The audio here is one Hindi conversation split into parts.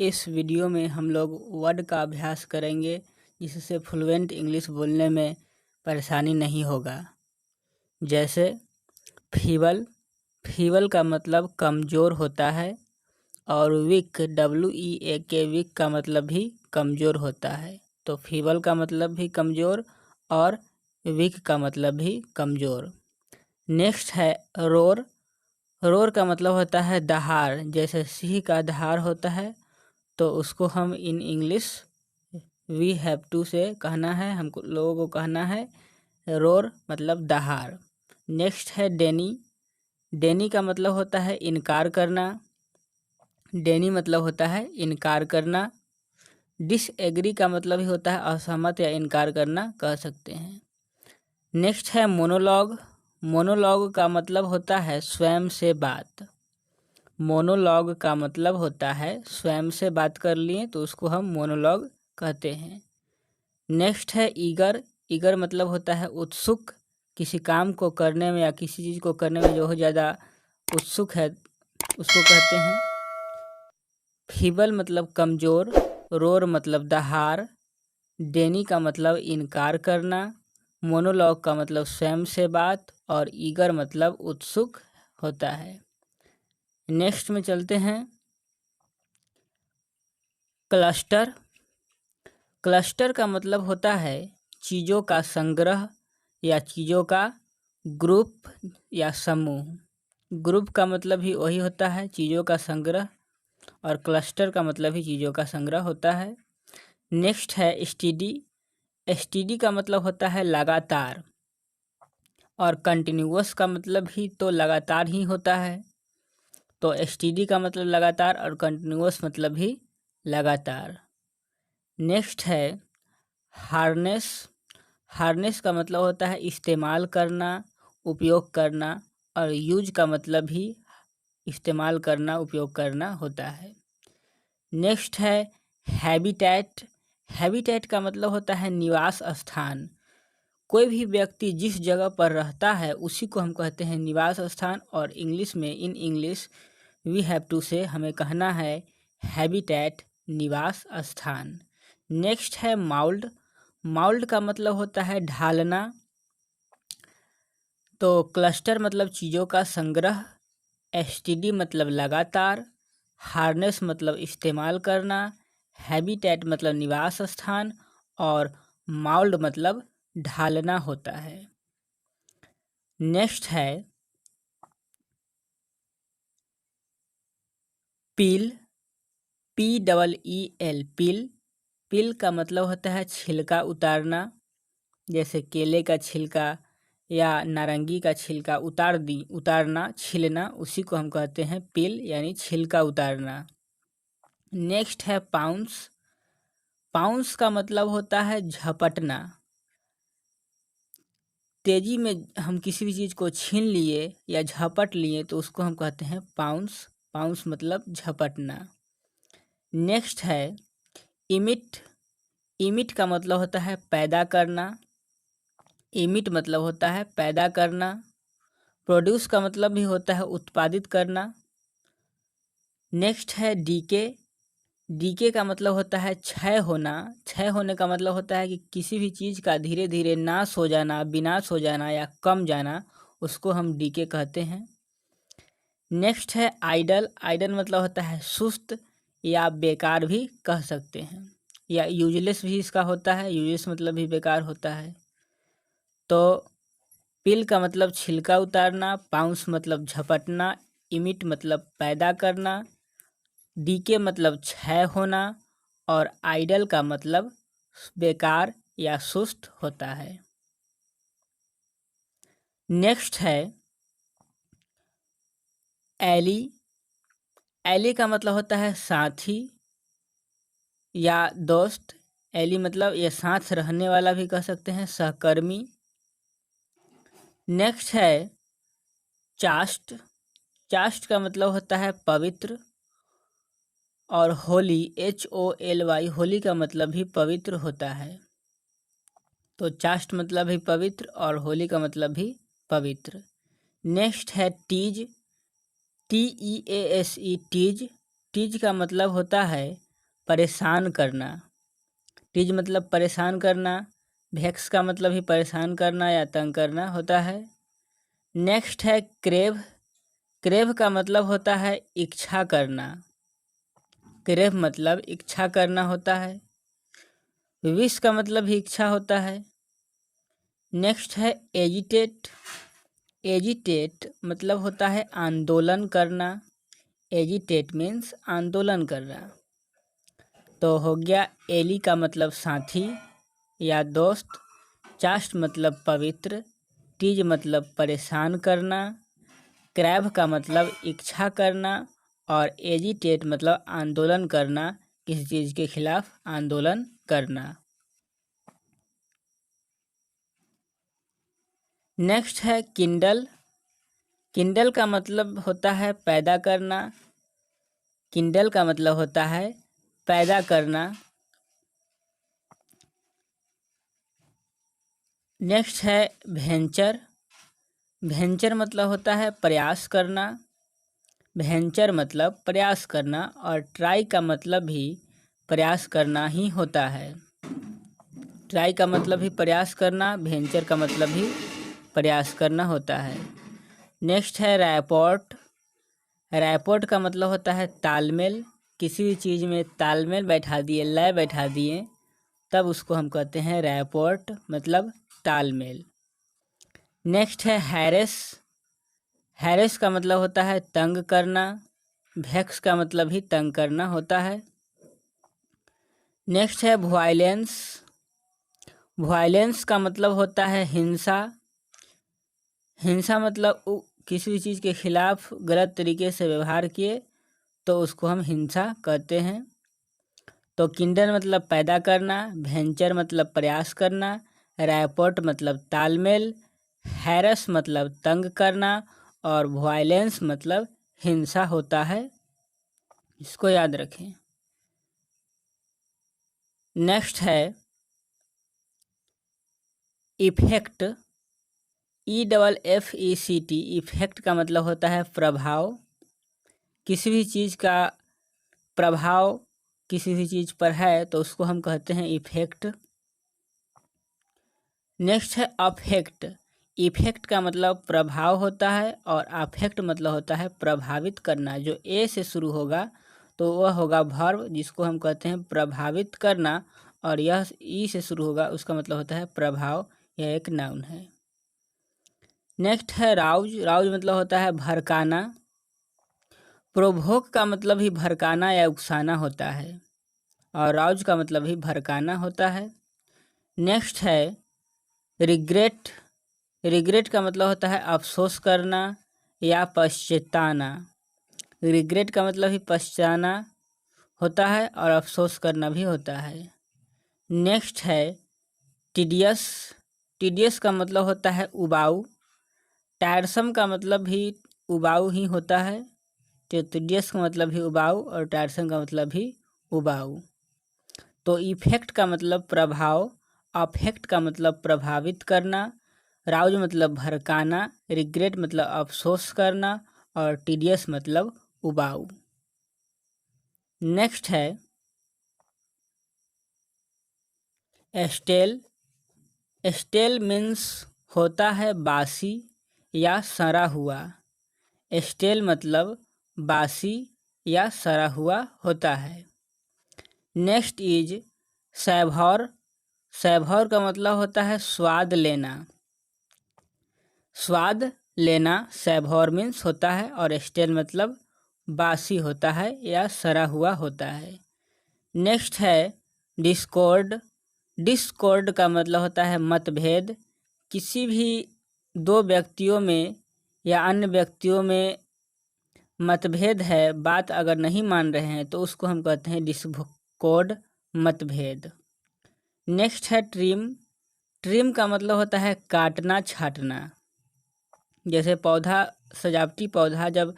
इस वीडियो में हम लोग वर्ड का अभ्यास करेंगे जिससे फ्लुएंट इंग्लिश बोलने में परेशानी नहीं होगा। जैसे फीबल, फीबल का मतलब कमज़ोर होता है और वीक, WEAK, वीक का मतलब भी कमज़ोर होता है। तो फीबल का मतलब भी कमज़ोर और वीक का मतलब भी कमज़ोर। नेक्स्ट है रोर, रोर का मतलब होता है दहाड़। जैसे सिंह का दहाड़ होता है तो उसको हम in English we have to say कहना है, हमको लोगों को कहना है रोर मतलब दहाड़। नेक्स्ट है डेनी, डेनी का मतलब होता है इनकार करना, डेनी मतलब होता है इनकार करना। डिसएग्री का मतलब ही होता है असहमत या इनकार करना कह सकते हैं। नेक्स्ट है मोनोलॉग, मोनोलॉग का मतलब होता है स्वयं से बात। मोनोलॉग का मतलब होता है स्वयं से बात कर लिए तो उसको हम मोनोलॉग कहते हैं। नेक्स्ट है ईगर, ईगर मतलब होता है उत्सुक, किसी काम को करने में या किसी चीज़ को करने में जो हो ज़्यादा उत्सुक है उसको कहते हैं। फीबल मतलब कमज़ोर, रोर मतलब दहाड़, डेनी का मतलब इनकार करना, मोनोलॉग का मतलब स्वयं से बात और ईगर मतलब उत्सुक होता है। नेक्स्ट में चलते हैं क्लस्टर, क्लस्टर का मतलब होता है चीज़ों का संग्रह या चीज़ों का ग्रुप या समूह। ग्रुप का मतलब भी वही होता है चीज़ों का संग्रह और क्लस्टर का मतलब भी चीज़ों का संग्रह होता है। नेक्स्ट है स्टडी, स्टडी का मतलब होता है लगातार और कंटिन्यूअस का मतलब भी तो लगातार ही होता है। तो स्टडी का मतलब लगातार और कंटिन्यूअस मतलब भी लगातार। नेक्स्ट है हार्नेस, हार्नेस का मतलब होता है इस्तेमाल करना, उपयोग करना और यूज का मतलब भी इस्तेमाल करना, उपयोग करना होता है। नेक्स्ट है हैबिटैट, हैबिटैट का मतलब होता है निवास स्थान। कोई भी व्यक्ति जिस जगह पर रहता है उसी को हम कहते हैं निवास स्थान और इंग्लिश में in English we have to say हमें कहना है हैबिटैट, निवास स्थान। नेक्स्ट है माउल्ड, माउल्ड का मतलब होता है ढालना। तो क्लस्टर मतलब चीज़ों का संग्रह, एसटीडी मतलब लगातार, हार्नेस मतलब इस्तेमाल करना, हैबिटैट मतलब निवास स्थान और माउल्ड मतलब ढालना होता है। नेक्स्ट है पील, PEEL, पील, पील का मतलब होता है छिलका उतारना। जैसे केले का छिलका या नारंगी का छिलका उतारना, छीलना, उसी को हम कहते हैं पील यानी छिलका उतारना। नेक्स्ट है पाउंस, पाउंस का मतलब होता है झपटना। तेजी में हम किसी भी चीज़ को छीन लिए या झपट लिए तो उसको हम कहते हैं पाउंस, पाउंस मतलब झपटना। नेक्स्ट है इमिट, इमिट का मतलब होता है पैदा करना, इमिट मतलब होता है पैदा करना। प्रोड्यूस का मतलब भी होता है उत्पादित करना। नेक्स्ट है डीके, डीके का मतलब होता है क्षय होना, क्षय होने का मतलब होता है कि किसी भी चीज़ का धीरे धीरे नाश हो जाना, विनाश हो जाना या कम जाना, उसको हम डीके कहते हैं। नेक्स्ट है आइडल, आइडल मतलब होता है सुस्त या बेकार भी कह सकते हैं, या यूजलेस भी इसका होता है, यूजलेस मतलब भी बेकार होता है। तो पिल का मतलब छिलका उतारना, पाउंस मतलब झपटना, इमिट मतलब पैदा करना, डीके मतलब क्षय होना और आइडल का मतलब बेकार या सुस्त होता है। नेक्स्ट है एली, एली का मतलब होता है साथी या दोस्त। एली मतलब ये साथ रहने वाला भी कह सकते हैं, सहकर्मी। नेक्स्ट है चास्ट, चास्ट का मतलब होता है पवित्र और होली, HOLY, होली का मतलब भी पवित्र होता है। तो चास्ट मतलब भी पवित्र और होली का मतलब भी पवित्र। नेक्स्ट है टीज, TEASE, टीज, टीज का मतलब होता है परेशान करना। टीज मतलब परेशान करना, भेक्स का मतलब ही परेशान करना या तंग करना होता है। नेक्स्ट है क्रेव। क्रेव का मतलब होता है इच्छा करना। क्रेव मतलब इच्छा करना होता है। विश का मतलब ही इच्छा होता है। नेक्स्ट है एजिटेट। एजिटेट मतलब होता है आंदोलन करना। एजिटेट मीन्स आंदोलन करना। तो हो गया एली का मतलब साथी या दोस्त, चास्ट मतलब पवित्र, टीज मतलब परेशान करना, क्रैब का मतलब इच्छा करना और एजिटेट मतलब आंदोलन करना, किसी चीज़ के खिलाफ आंदोलन करना। नेक्स्ट है किंडल। किंडल का मतलब होता है पैदा करना। किंडल का मतलब होता है पैदा करना। नेक्स्ट है वेंचर। वेंचर मतलब होता है प्रयास करना। वेंचर मतलब प्रयास करना और ट्राई का मतलब भी प्रयास करना ही होता है। ट्राई का मतलब ही प्रयास करना, वेंचर का मतलब भी प्रयास करना होता है। नेक्स्ट है रैपोर्ट। रैपोर्ट का मतलब होता है तालमेल। किसी भी चीज़ में तालमेल बैठा दिए, लय बैठा दिए, तब उसको हम कहते हैं रैपोर्ट मतलब तालमेल। नेक्स्ट है हैरेस। हैरेस का मतलब होता है तंग करना। भेक्स का मतलब ही तंग करना होता है। नेक्स्ट है वायलेंस। वायलेंस का मतलब होता है हिंसा। हिंसा मतलब किसी भी चीज़ के खिलाफ गलत तरीके से व्यवहार किए तो उसको हम हिंसा कहते हैं। तो किंडल मतलब पैदा करना, वेंचर मतलब प्रयास करना, रैपोर्ट मतलब तालमेल, हैरस मतलब तंग करना और वायलेंस मतलब हिंसा होता है। इसको याद रखें। नेक्स्ट है इफेक्ट। EFFECT। इफेक्ट का मतलब होता है प्रभाव। किसी भी चीज़ का प्रभाव किसी भी चीज़ पर है तो उसको हम कहते हैं इफेक्ट। नेक्स्ट है अफेक्ट। इफेक्ट का मतलब प्रभाव होता है और अफेक्ट मतलब होता है प्रभावित करना। जो ए से शुरू होगा तो वह होगा वर्ब, जिसको हम कहते हैं प्रभावित करना, और यह ई से शुरू होगा उसका मतलब होता है प्रभाव। यह एक नाउन है। नेक्स्ट है राउज। राउज मतलब होता है भड़काना। प्रोवोक का मतलब ही भड़काना या उकसाना होता है और राउज का मतलब ही भड़काना होता है। नेक्स्ट है रिग्रेट। रिग्रेट का मतलब होता है अफसोस करना या पछताना। रिग्रेट का मतलब ही पछताना होता है और अफसोस करना भी होता है। नेक्स्ट है टीडियस। टीडियस का मतलब होता है उबाऊ। टायरसम का मतलब भी उबाऊ ही होता है। तो टीडियस का मतलब भी उबाऊ और टायरसम का मतलब भी उबाऊ। तो इफेक्ट का मतलब प्रभाव, अफेक्ट का मतलब प्रभावित करना, राउज मतलब भड़काना, रिग्रेट मतलब अफसोस करना और टीडियस मतलब उबाऊ। नेक्स्ट है एस्टेल। एस्टेल मीन्स होता है बासी या सड़ा हुआ। एस्टेल मतलब बासी या सड़ा हुआ होता है। Next is सैभौर। सैभौर का मतलब होता है स्वाद लेना। स्वाद लेना सैभौर मीन्स होता है और स्टेल मतलब बासी होता है या सड़ा हुआ होता है। नेक्स्ट है डिस्कॉर्ड। डिस्कॉर्ड का मतलब होता है मतभेद। किसी भी दो व्यक्तियों में या अन्य व्यक्तियों में मतभेद है, बात अगर नहीं मान रहे हैं तो उसको हम कहते हैं डिस्कॉर्ड, मतभेद। नेक्स्ट है ट्रिम। ट्रिम का मतलब होता है काटना छाटना। जैसे पौधा, सजावटी पौधा जब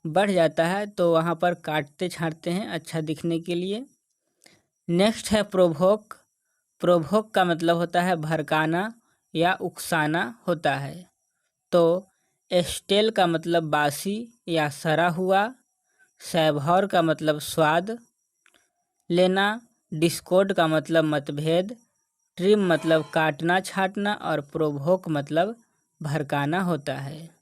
बढ़ जाता है तो वहाँ पर काटते छांटते हैं अच्छा दिखने के लिए। नेक्स्ट है प्रोवोक। प्रोवोक का मतलब होता है भड़काना या उकसाना होता है। तो एस्टेल का मतलब बासी या सड़ा हुआ, सैभौर का मतलब स्वाद लेना, डिस्कॉर्ड का मतलब मतभेद, ट्रिम मतलब काटना छाटना और प्रोवोक मतलब भड़काना होता है।